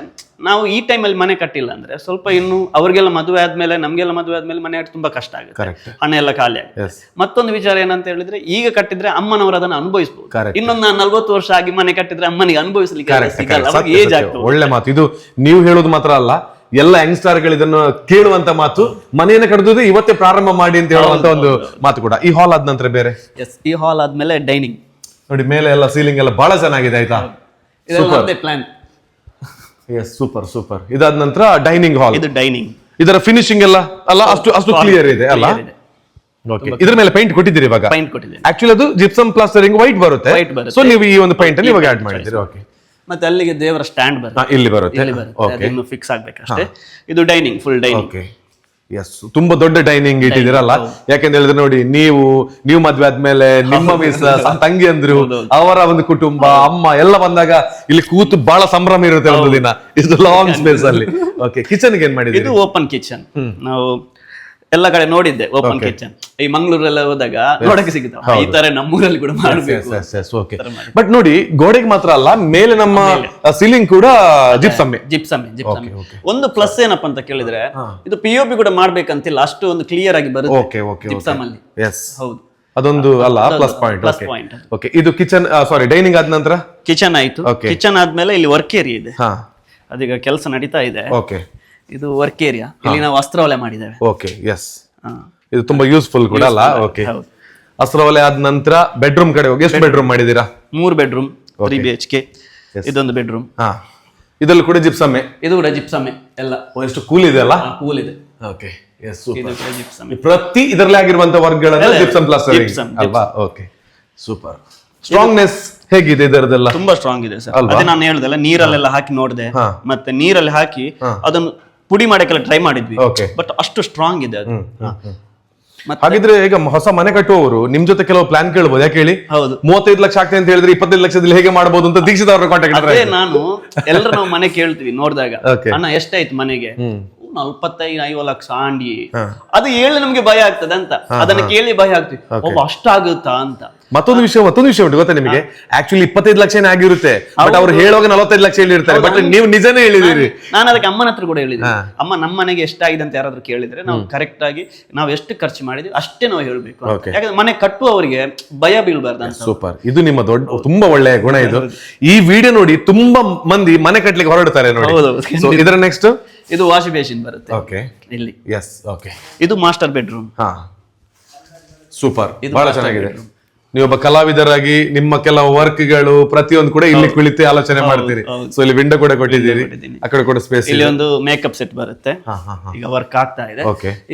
ನಾವು ಈ ಟೈಮಲ್ಲಿ ಮನೆ ಕಟ್ಟಿಲ್ಲ ಅಂದ್ರೆ ಸ್ವಲ್ಪ ಇನ್ನು ಅವ್ರಿಗೆಲ್ಲ ಮದುವೆ ಆದ್ಮೇಲೆ, ನಮ್ಗೆಲ್ಲ ಮದುವೆ ಆದ್ಮೇಲೆ ಮನೆ ತುಂಬಾ ಕಷ್ಟ ಆಗುತ್ತೆ, ಹಣ ಎಲ್ಲ ಖಾಲಿ ಆಗುತ್ತೆ. ಮತ್ತೊಂದು ವಿಚಾರ ಏನಂತ ಹೇಳಿದ್ರೆ, ಈಗ ಕಟ್ಟಿದ್ರೆ ಅಮ್ಮನವರು ಅದನ್ನ ಅನುಭವಿಸಬಹುದು. ಇನ್ನೊಂದು 40 ವರ್ಷ ಆಗಿ ಮನೆ ಕಟ್ಟಿದ್ರೆ ಅಮ್ಮನಿಗೆ ಅನುಭವಿಸ್ಲಿಕ್ಕೆ ಸಿಗಲ್ಲ, ಏಜ್ ಆಗ್ತದೆ. ಒಳ್ಳೆ ಮಾತು ಇದು. ನೀವು ಹೇಳೋದು ಮಾತ್ರ ಅಲ್ಲ, ಎಲ್ಲ ಯಂಗ್ಸ್ಟಾರ್ ಗಳು ಇದನ್ನು ಕೇಳುವಂತ ಮಾತು. ಮನೆಯನ್ನ ಕಟ್ಟುದು ಇವತ್ತೇ ಪ್ರಾರಂಭ ಮಾಡಿ ಅಂತ ಹೇಳುವಂತ ಒಂದು ಮಾತು ಕೂಡ. ಈ ಹಾಲ್ ಆದ ನಂತರ ಬೇರೆ? ಈ ಹಾಲ್ ಆದ್ಮೇಲೆ ಡೈನಿಂಗ್. ನೋಡಿ, ಮೇಲೆ ಎಲ್ಲ ಸೀಲಿಂಗ್ ಎಲ್ಲ ಬಹಳ ಚೆನ್ನಾಗಿದೆ, ಆಯ್ತಾ? ಪ್ಲಾನ್. ಸೂಪರ್. ಇದಾದ ನಂತರ ಡೈನಿಂಗ್ ಹಾಲ್. ಇದು ಡೈನಿಂಗ್. ಇದರ ಫಿನಿಶಿಂಗ್ ಎಲ್ಲ ಅಲ್ಲ ಅಷ್ಟು ಕ್ಲಿಯರ್ ಇದೆ ಅಲ್ಲ? ಇದ್ರ ಮೇಲೆ ಪೈಂಟ್ ಕೊಟ್ಟಿದ್ದೀರಿ ಇವಾಗ? ಪೈಂಟ್ ಕೊಟ್ಟಿದ್ದೀರಿ. ಆಕ್ಚುಲಿ ಅದು ಜಿಪ್ಸಮ್ ಪ್ಲಾಸ್ಟರಿಂಗ್ ವೈಟ್ ಬರುತ್ತೆ. ಸೊ ನೀವು ಈ ಒಂದು ಪೈಂಟ್ ಅಲ್ಲಿ ಇವಾಗ ಆಡ್ ಮಾಡಿದ್ದೀರಿ. ಓಕೆ. ಮತ್ತೆ ಅಲ್ಲಿಗೆ ದೇವರ ಸ್ಟ್ಯಾಂಡ್ ಬರುತ್ತೆ, ಇಲ್ಲಿ ಬರುತ್ತೆ. ಅದನ್ನು ಫಿಕ್ಸ್ ಆಗ್ಬೇಕಷ್ಟೇ. ಇದು ಡೈನಿಂಗ್, ಫುಲ್ ಡೈನಿಂಗ್. ಎಸ್, ತುಂಬಾ ದೊಡ್ಡ ಡೈನಿಂಗ್ ಇಟ್ಟಿದ್ದೀರಲ್ಲ. ಯಾಕೆಂತ ಹೇಳಿದ್ರೆ ನೋಡಿ, ನೀವು ಮದ್ವೆ ಆದ್ಮೇಲೆ ನಿಮ್ಮ ತಂಗಿ ಅಂದ್ರು, ಅವರ ಒಂದು ಕುಟುಂಬ, ಅಮ್ಮ ಎಲ್ಲ ಬಂದಾಗ ಇಲ್ಲಿ ಕೂತು ಬಹಳ ಸಂಭ್ರಮ ಇರುತ್ತೆ ಒಂದು ದಿನ. ಇದು ಲಾಂಗ್ ಸ್ಪೇಸ್ ಅಲ್ಲಿ. ಓಕೆ, ಕಿಚನ್ ಏನ್ ಮಾಡಿದ್ರಿ? ಇದು ಓಪನ್ ಕಿಚನ್. ನಾವು ಎಲ್ಲ ಕಡೆ ನೋಡಿದ್ದೆ ಓಪನ್ ಕಿಚನ್. ಈ ಮಂಗಳೂರೆಲ್ಲ ಹೋದಾಗ ನೋಡಕ್ಕೆ ಸಿಗುತ್ತವೆ ಈ ತರ ನಮ್ಮೂರಲ್ಲಿ ಕೂಡ ಮಾಡಬೇಕು. ಬಟ್ ನೋಡಿ ಗೋಡೆಗೆ ಮಾತ್ರ ಅಲ್ಲ, ಮೇಲೆ ನಮ್ಮ ಸೀಲಿಂಗ್ ಕೂಡ ಜಿಪ್ಸಮ್ಮೆ. ಒಂದು ಪ್ಲಸ್ ಏನಪ್ಪಾ ಅಂತ ಕೇಳಿದ್ರೆ ಇದು POP ಕೂಡ ಮಾಡ್ಬೇಕಂತಿಲ್ಲ, ಅಷ್ಟು ಒಂದು ಕ್ಲಿಯರ್ ಆಗಿ ಬರುತ್ತೆ ಜಿಪ್ಸಮ್ ಅಲ್ಲಿ. ಹೌದು, ಅದೊಂದು ಅಲ್ಲ ಪ್ಲಸ್ ಪಾಯಿಂಟ್. ಓಕೆ, ಇದು ಕಿಚನ್ ಸಾರಿ ಡೈನಿಂಗ್ ಆದ ನಂತರ ಕಿಚನ್ ಆಯ್ತು. ಕಿಚನ್ ಆದ್ಮೇಲೆ ಇಲ್ಲಿ ವರ್ಕ್ ಏರಿಯಾ ಇದೆ, ಅದೀಗ ಕೆಲಸ ನಡೀತಾ ಇದೆ. ಓಕೆ, ಇದು ವರ್ಕ್ ಏರಿಯಾ, ಇಲ್ಲಿ ನಾವು ವಸ್ತ್ರವಲಯ ಮಾಡಿದ್ದೇವೆ. ಓಕೆ, ಎಸ್, ಇದು ತುಂಬಾ ಯೂಸ್ಫುಲ್ ಕೂಡ ಅಲ್ಲ. ಓಕೆ, ವಸ್ತ್ರವಲಯ ಆದ ನಂತರ ಬೆಡ್ರೂಮ್ ಕಡೆ ಹೋಗಿ ಎಷ್ಟು ಬೆಡ್ರೂಮ್ ಮಾಡಿದೀರಾ? 3 ಬೆಡ್ರೂಮ್, 3 BHK. ಇದೊಂದು ಬೆಡ್ರೂಮ್. ಇದರಲ್ಲಿ ಕೂಡ ಜಿಪ್ಸಮ್ಮೆ. ಇದು ಕೂಡ ಜಿಪ್ಸಮ್ಮೆ ಎಲ್ಲ. ಎಷ್ಟು ಕೂಲ್ ಇದೆ ಅಲ್ಲ? ಕೂಲ್ ಇದೆ. ಓಕೆ, ಎಸ್, ಇದು ಕೂಡ ಜಿಪ್ಸಮ್ಮೆ. ಪ್ರತಿ ಇದರಲ್ಲಿ ಆಗಿರುವಂತ ವರ್ಕ್ಗಳನ್ನ ಜಿಪ್ಸಮ್ ಪ್ಲಾಸ್ಟರಿಂಗ್ ಅಲ್ವಾ? Okay, super. ಸ್ಟ್ರಾಂಗ್ನೆಸ್ ಹೇಗಿದೆ ಇದರದೆಲ್ಲ? ತುಂಬಾ ಸ್ಟ್ರಾಂಗ್ ಇದೆ ಸರ್. ಅದೇ ನಾನು ಹೇಳ್ದಲ್ಲ, ನೀರಲ್ಲೆಲ್ಲ ಹಾಕಿ ನೋಡಿದೆ, ಮತ್ತೆ ನೀರಲ್ಲಿ ಹಾಕಿ ಅದನ್ನು ಪುಡಿ ಮಾಡಕ್ಕೆಲ್ಲ ಟ್ರೈ ಮಾಡಿದ್ವಿ, ಬಟ್ ಅಷ್ಟು ಸ್ಟ್ರಾಂಗ್ ಇದೆ ಅದು. ಹಾಗಿದ್ರೆ ಈಗ ಹೊಸ ಮನೆ ಕಟ್ಟುವವರು ನಿಮ್ ಜೊತೆ ಕೆಲವು ಪ್ಲಾನ್ ಕೇಳಬಹುದು. ಯಾಕೆ ಹೇಳಿ? ಹೌದು, 35 ಲಕ್ಷ ಆಗ್ತದೆ ಅಂತ ಹೇಳಿದ್ರೆ 25 ಲಕ್ಷದಲ್ಲಿ ಹೇಗೆ ಮಾಡಬಹುದು ಅಂತ ದೀಕ್ಷಿತ್ ಅವರ ಕಾಂಟ್ಯಾಕ್ಟ್ ಅದೇ ನಾನು ಎಲ್ಲರೂ ನಾವು ಮನೆ ಕೇಳ್ತೀವಿ ನೋಡಿದಾಗ, ಅಣ್ಣ ಎಷ್ಟಾಯ್ತು ಮನೆಗೆ? 45-50 ಲಕ್ಷ ಆಂಡಿ. ಅದು ಹೇಳಿ ನಮ್ಗೆ ಭಯ ಆಗ್ತದೆ ಅಂತ, ಅದನ್ನ ಕೇಳಿ ಭಯ ಆಗ್ತದೆ, ಒಬ್ಬ ಅಷ್ಟಾಗುತ್ತಾ ಅಂತ. ಮತ್ತೊಂದು ವಿಷಯ ಉಂಟು ಗೊತ್ತಾ ನಿಮಗೆ? ಆಕ್ಚುಲಿ 25 ಲಕ್ಷನೇ ಆಗಿರುತ್ತೆ, ಬಟ್ ಅವ್ರು ಹೇಳುವಾಗ 45 ಲಕ್ಷ ಹೇಳಿರ್ತಾರೆ, ಬಟ್ ನೀವು ನಿಜನೇ ಹೇಳಿದಿರಿ. ನಾನು ಅದಕ್ಕೆ ಅಮ್ಮನ ಹತ್ರ ಕೂಡ ಹೇಳಿದ್ವಿ, ಅಮ್ಮ ನಮ್ಮ ಮನೆಗೆ ಎಷ್ಟಾಗಿದೆ ಅಂತ ಯಾರಾದ್ರೂ ಕೇಳಿದ್ರೆ ನಾವು ಕರೆಕ್ಟ್ ಆಗಿ ನಾವು ಎಷ್ಟು ಖರ್ಚು ಮಾಡಿದ್ವಿ ಅಷ್ಟೇ ನಾವು ಹೇಳ್ಬೇಕು. ಯಾಕಂದ್ರೆ ಮನೆ ಕಟ್ಟುವವರಿಗೆ ಭಯ ಬೀಳ್ಬಾರ್ದು ಅಂತ. ಸೂಪರ್, ಇದು ನಿಮ್ಮ ದೊಡ್ಡ ತುಂಬಾ ಒಳ್ಳೆಯ ಗುಣ ಇದು. ಈ ವಿಡಿಯೋ ನೋಡಿ ತುಂಬಾ ಮಂದಿ ಮನೆ ಕಟ್ಲಿಕ್ಕೆ ಹೊರಡ್ತಾರೆ ನೋಡಿ. So, ಇದರ ನೆಕ್ಸ್ಟ್ ಇದು ವಾಶ್ ಬೇಸಿನ್ ಬರುತ್ತೆ. ಓಕೆ, ಇಲ್ಲಿ. Yes, okay. ಇದು ಮಾಸ್ಟರ್ ಬೆಡ್ರೂಮ್. ಸೂಪರ್, ಬಹಳ ಚೆನ್ನಾಗಿದೆ. ನೀವೊಬ್ಬ ಕಲಾವಿದರಾಗಿ ನಿಮ್ಮ ಕೆಲವು ವರ್ಕ್ಗಳು ಪ್ರತಿಯೊಂದು ಕೂಡ ಇಲ್ಲಿ ಕುಳಿತು ಆಲೋಚನೆ ಮಾಡ್ತೀರಿ. ಸೊ ಇಲ್ಲಿ ವಿಂಡೋ ಕೂಡ ಕೊಟ್ಟಿದ್ದೀರಿ, ಆ ಕಡೆ ಕೂಡ ಸ್ಪೇಸ್. ಇಲ್ಲಿ ಒಂದು ಮೇಕಪ್ ಸೆಟ್ ಬರುತ್ತೆ, ಈಗ ವರ್ಕ್ ಆಗ್ತಾ ಇದೆ.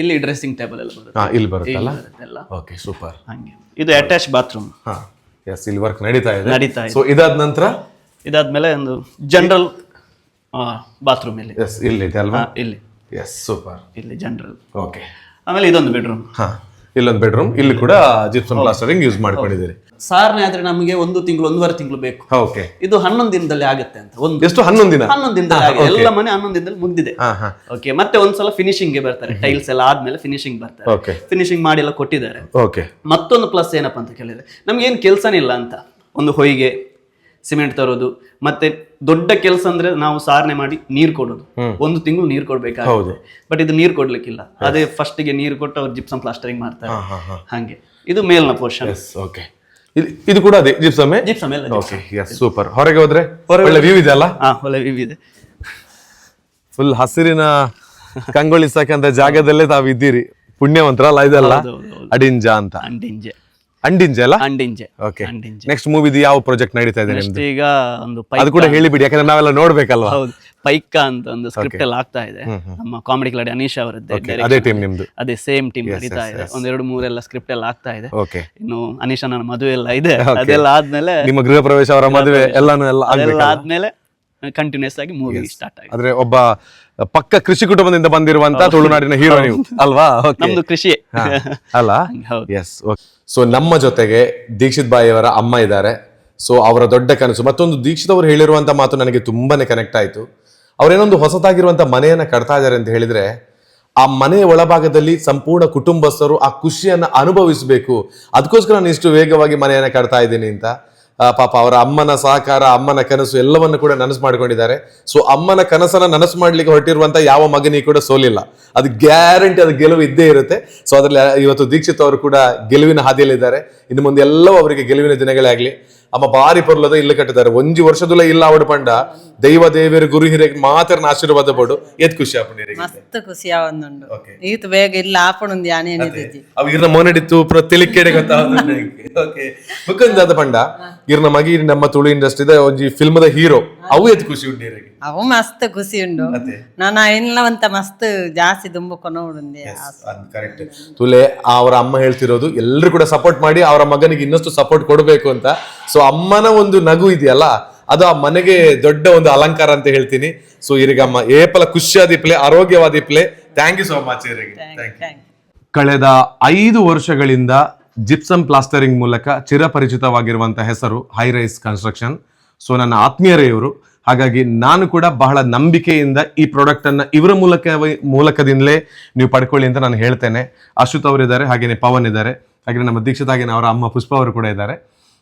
ಇಲ್ಲಿ ಡ್ರೆಸ್ಸಿಂಗ್ ಟೇಬಲ್ ಎಲ್ಲ ಬರುತ್ತೆ, ಇಲ್ಲಿ ಬರುತ್ತಲ್ಲ. Okay, super. ಹಂಗೆ ಇದು ಅಟ್ಯಾಚ್ ಬಾತ್ರೂಮ್. ಎಸ್, ಇಲ್ಲಿ ವರ್ಕ್ ನಡೀತಾ ಇದೆ. ಸೊ ಇದಾದ ನಂತರ ಇದಾದ್ಮೇಲೆ ಒಂದು ಜನರಲ್ ಬಾತ್ರೂಮ್ ಇಲ್ಲಿ. ಎಸ್, ಇಲ್ಲಿ ಇದೆ ಅಲ್ವಾ? ಇಲ್ಲಿ. Yes, super. ಇಲ್ಲಿ ಜನರಲ್. ಓಕೆ, ಆಮೇಲೆ ಇದೊಂದು ಬೆಡ್ರೂಮ್. ಇಲ್ಲೊಂದು ಬೆಡ್ರೂಮ್, ಇಲ್ಲಿ ಕೂಡ ಜಿಪ್ಸಮ್ ಪ್ಲಾಸ್ಟರಿಂಗ್ ಯೂಸ್ ಮಾಡ್ಕೊಂಡಿದ್ದೀರಿ. ಸಾರ್ನೆ ಆದ್ರೆ ನಮಗೆ 1 ತಿಂಗಳು 1.5 ತಿಂಗಳು ಬೇಕು. ಓಕೆ, ಇದು 11 ದಿನದಲ್ಲಿ ಆಗುತ್ತೆ ಅಂತ. ಎಷ್ಟು? 11 ದಿನ? 11 ದಿನದಲ್ಲಿ ಆಗಿದೆ, ಎಲ್ಲ ಮನೆ 11 ದಿನದಲ್ಲಿ ಮುಗ್ದಿದೆ. ಓಕೆ, ಮತ್ತೆ ಒಂದ್ಸಲ ಫಿನಿಶಿಂಗ್ ಗೆ ಬರ್ತಾರೆ, ಟೈಲ್ಸ್ ಎಲ್ಲ ಆದ್ಮೇಲೆ ಫಿನಿಶಿಂಗ್ ಬರ್ತಾರೆ. ಫಿನಿಶಿಂಗ್ ಮಾಡಿ ಎಲ್ಲ ಕೊಟ್ಟಿದ್ದಾರೆ. ಓಕೆ, ಮತ್ತೊಂದು ಪ್ಲಸ್ ಏನಪ್ಪಾ ಅಂತ ಕೇಳಿದ್ರೆ ನಮ್ಗೆ ಏನ್ ಕೆಲ್ಸನೇ ಇಲ್ಲ ಅಂತ. ಒಂದು ಹೊಯ್ಗೆ ಸಿಮೆಂಟ್ ತರೋದು, ಮತ್ತೆ ದೊಡ್ಡ ಕೆಲಸ ಅಂದ್ರೆ ನಾವು ಸಾರ್ನೆ ಮಾಡಿ ನೀರ್ ಕೊಡೋದು, 1 ತಿಂಗಳು ನೀರ್ ಕೊಡ್ಬೇಕಾಗುತ್ತೆ. ಬಟ್ ಇದು ನೀರ್ ಕೊಡ್ಲಿಕ್ಕಿಲ್ಲ, ಅದೇ ಫಸ್ಟ್ ಗೆ ನೀರು ಕೊಟ್ಟು ಅವ್ರು ಜಿಪ್ಸಮ್ ಪ್ಲಾಸ್ಟರಿಂಗ್ ಮಾಡ್ತಾರೆ. ಹಂಗೆ ಇದು ಮೇಲ್ನ ಪೋರ್ಷನ್. ಓಕೆ, ಇದು ಕೂಡ ಅದೇ ಜಿಪ್ಸಮ್ ಎಲ್ಲ. Okay, yes, super. ಹೊರಗೆ ಹೋದ್ರೆ ಒಳ್ಳೆ ವ್ಯೂ ಇದೆ ಅಲ್ಲ? ಒಳ್ಳೆ ವ್ಯೂ ಇದೆ. ಫುಲ್ ಹಸಿರಿನ ಕಂಗೊಳಿಸಕ್ಕಂತ ಜಾಗದಲ್ಲೇ ತಾವಿದ್ದೀರಿ. ಪುಣ್ಯವಂತರಲ್ಲ ಇದೆಲ್ಲ? ಅಡಿಂಜ ಅಂತ. ಅಂಡಿಂಜೆ ಅಲ್ಲ? ಅಂಡಿಂಜೆ. ಓಕೆ, ನೆಕ್ಸ್ಟ್ ಮೂವಿದು ಯಾವ ಪ್ರಾಜೆಕ್ಟ್ ನಡೀತಾ ಇದೆ ನಿಮ್ದು? ಈಗ ಒಂದು ಅದು ಕೂಡ ಹೇಳಿಬಿಡಿ, ಯಾಕಂದ್ರೆ ನಾವೆಲ್ಲ ನೋಡ್ಬೇಕಲ್ವಾ. ಹೌದು, ಪೈಕ ಅಂತ ಒಂದು ಸ್ಕ್ರಿಪ್ಟ್ ಎಲ್ಲ ಆಗ್ತಾ ಇದೆ. ನಮ್ಮ ಕಾಮಿಡಿ ಕ್ಲಬ್ ಅನೀಶ್ ಅವರದ್ದು, ಅದೇ ಟೀಮ್ ನಿಮ್ದು? ಅದೇ ಸೇಮ್ ಟೀಮ್ ನಡೀತಾ ಇದೆ. 1-2-3 ಎಲ್ಲ ಸ್ಕ್ರಿಪ್ಟ್ ಎಲ್ಲ ಆಗ್ತಾ ಇದೆ. ಇನ್ನು ಅನೀಶ್ ನನ್ನ ಮದುವೆ ಎಲ್ಲ ಇದೆ, ಅದೆಲ್ಲ ಆದ್ಮೇಲೆ ನಿಮ್ಮ ಗೃಹ ಪ್ರವೇಶ, ಅವರ ಮದುವೆ ಎಲ್ಲಾನು ಆದ್ಮೇಲೆ ಕಂಟಿನ್ಯೂಸ್ ಆಗಿ ಮೂವಿ ಸ್ಟಾರ್ಟ್ ಆಗಿದೆ. ಆದ್ರೆ ಒಬ್ಬ ಪಕ್ಕ ಕೃಷಿ ಕುಟುಂಬದಿಂದ ಬಂದಿರುವಂತ ತುಳುನಾಡಿನ ಹೀರೋ ನೀವು ಅಲ್ವಾ? ನಮ್ದು ಕೃಷಿ ಅಲ್ಲ? ಎಸ್. ಸೊ ನಮ್ಮ ಜೊತೆಗೆ ದೀಕ್ಷಿತ್ ಬಾಯಿ ಅವರ ಅಮ್ಮ ಇದ್ದಾರೆ. ಸೊ ಅವರ ದೊಡ್ಡ ಕನಸು, ಮತ್ತೊಂದು ದೀಕ್ಷಿತ್ ಅವರು ಹೇಳಿರುವಂತ ಮಾತು ನನಗೆ ತುಂಬಾನೇ ಕನೆಕ್ಟ್ ಆಯ್ತು. ಅವರೇನೊಂದು ಹೊಸದಾಗಿರುವಂತ ಮನೆಯನ್ನ ಕಟ್ತಾ ಇದ್ದಾರೆ ಅಂತ ಹೇಳಿದ್ರೆ, ಆ ಮನೆಯ ಒಳಭಾಗದಲ್ಲಿ ಸಂಪೂರ್ಣ ಕುಟುಂಬಸ್ಥರು ಆ ಖುಷಿಯನ್ನ ಅನುಭವಿಸಬೇಕು, ಅದಕ್ಕೋಸ್ಕರ ನಾನು ಇಷ್ಟು ವೇಗವಾಗಿ ಮನೆಯನ್ನ ಕಟ್ತಾ ಇದ್ದೀನಿ ಅಂತ. ಪಾಪ ಅವರ ಅಮ್ಮನ ಸಹಕಾರ, ಅಮ್ಮನ ಕನಸು ಎಲ್ಲವನ್ನು ಕೂಡ ನನಸು ಮಾಡ್ಕೊಂಡಿದ್ದಾರೆ. ಸೊ ಅಮ್ಮನ ಕನಸನ್ನ ನನಸು ಮಾಡ್ಲಿಕ್ಕೆ ಹೊರಟಿರುವಂತ ಯಾವ ಮಗನಿಗೆ ಕೂಡ ಸೋಲಿಲ್ಲ, ಅದು ಗ್ಯಾರಂಟಿ, ಅದು ಗೆಲುವು ಇದ್ದೇ ಇರುತ್ತೆ. ಸೊ ಅದ್ರಲ್ಲಿ ಇವತ್ತು ದೀಕ್ಷಿತ್ ಅವರು ಕೂಡ ಗೆಲುವಿನ ಹಾದಿಯಲ್ಲಿದ್ದಾರೆ. ಇನ್ನು ಮುಂದೆ ಎಲ್ಲವೂ ಅವರಿಗೆ ಗೆಲುವಿನ ದಿನಗಳೇ ಆಗ್ಲಿ. ಅಮ್ಮ ಬಾರಿ ಪೊರ್ಲದ ಇಲ್ಲಿ ಕಟ್ಟಿದ್ದಾರೆ, 1 ವರ್ಷದಲ್ಲ ಇಲ್ಲ ಅವಡು ಪಂಡ ದೈವ ದೇವಿಯರು ಗುರು ಹಿರಿಯ ಮಾತ್ರ ಆಶೀರ್ವಾದ ಪಡು. ಎತ್ ಖುಷಿ ಆಪುಂಡು, ಮಸ್ತ್ ಖುಷಿ ಆವೊಂದುಂಡು. ಈತ್ ಬೇಗ ಇಲ್ಲ ಆಪುಂಡು ಯಾನೇ ಏನಿದ್ದಿ ಅವು ಇರ್ನ ಮೋನಡಿತ್ತು ಪುರ ತಿಳಿಕೆಡೆ ಗೊತ್ತಾವೊಂದು. ಓಕೆ, ಮುಖಂದಾದ ಪಂಡ ಇರ್ನ ಮಗಿ ನಮ್ಮ ತುಳು ಇಂಡಸ್ಟ್ರಿದ ಒಂಜಿ ಫಿಲ್ಮದ ಹೀರೋ, ಅವು ಎತ್ ಖುಷಿ ಉಂಡು ಇರಗೆ. ಅವು ಮಸ್ತ್ ಖುಷಿ ಉಂಡು. ನಾನು ಎಲ್ಲವಂತ ಮಸ್ತ್ ಜಾಸ್ತಿ ದುಂಬುಕೊಂಡು ಕರೆಕ್ಟ್. ತುಲೆ ಅವರ ಅಮ್ಮ ಹೇಳ್ತಿರೋದು, ಎಲ್ಲರೂ ಕೂಡ ಸಪೋರ್ಟ್ ಮಾಡಿ ಅವರ ಮಗನಿಗೆ ಇನ್ನಷ್ಟು ಸಪೋರ್ಟ್ ಕೊಡಬೇಕು ಅಂತ. ಸೊ ಅಮ್ಮನ ಒಂದು ನಗು ಇದೆಯಲ್ಲ, ಅದು ಆ ಮನೆಗೆ ದೊಡ್ಡ ಒಂದು ಅಲಂಕಾರ ಅಂತ ಹೇಳ್ತೀನಿ. ಸೊ ಇರಿಗಮ್ಮ ಏಪಲ ಖುಷಿಯಾದಿಪ್ಲೆ, ಆರೋಗ್ಯವಾದಿಪ್ಲೆ. ಥ್ಯಾಂಕ್ ಯು ಸೋ ಮಚ್ ಇರಿಗೆ. ಕಳೆದ 5 ವರ್ಷಗಳಿಂದ ಜಿಪ್ಸಮ್ ಪ್ಲಾಸ್ಟರಿಂಗ್ ಮೂಲಕ ಚಿರಪರಿಚಿತವಾಗಿರುವಂತಹ ಹೆಸರು ಹೈ ರೈಸ್ ಕನ್ಸ್ಟ್ರಕ್ಷನ್. ಸೊ ನನ್ನ ಆತ್ಮೀಯರೇ ಇವರು. ಹಾಗಾಗಿ ನಾನು ಕೂಡ ಬಹಳ ನಂಬಿಕೆಯಿಂದ ಈ ಪ್ರಾಡಕ್ಟ್ ಅನ್ನ ಇವರ ಮೂಲಕದಿಂದಲೇ ನೀವು ಪಡ್ಕೊಳ್ಳಿ ಅಂತ ನಾನು ಹೇಳ್ತೇನೆ. ಅಶ್ವಥ್ ಅವರಿದ್ದಾರೆ, ಹಾಗೇನೆ ಪವನ್ ಇದ್ದಾರೆ, ಹಾಗೆ ನಮ್ಮ ದೀಕ್ಷಿತ್, ಹಾಗೇನೆ ಅವರ ಅಮ್ಮ ಪುಷ್ಪ ಅವರು ಕೂಡ ಇದ್ದಾರೆ.